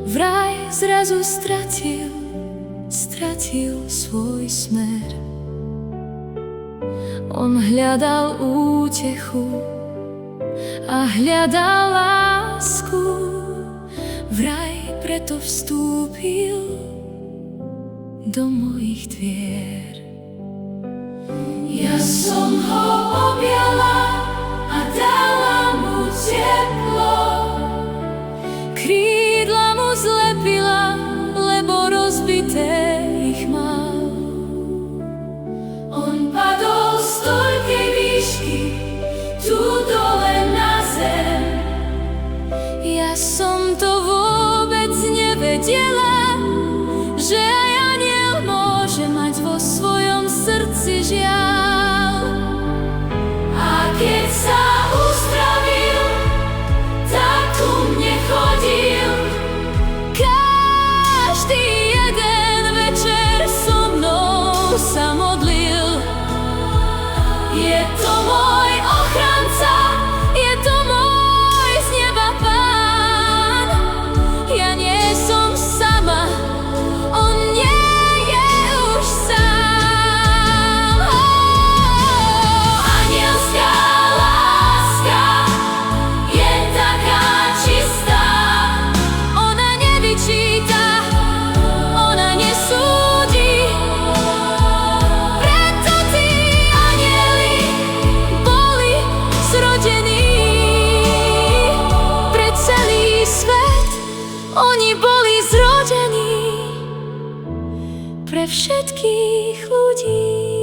vraj zrazu stratil svoj smer. On hľadal útechu a hľadal lásku, vraj preto vstúpil do mojich dvier. Ja som ho objala a dala mu teplo, krídla mu zlepila, lebo rozbité ich mal. On padol z toľkej výšky tu dole na zem. Ja som to vôbec nevedela, že aj anjel môže mať vo svojom srdci žiaľ. A keď sa uzdravil, tak ku mne chodil každý jeden večer, so mnou sa modlil. Je to môj ochranca, je to môj z neba Pán. Ja nie som sama, on nie je už sám. Anielská láska je taká čistá, ona nevyčíta, ona nesúdi. Preto tí anjeli boli zrodení pre celý svet. Oni boli zrodení pre všetkých ľudí.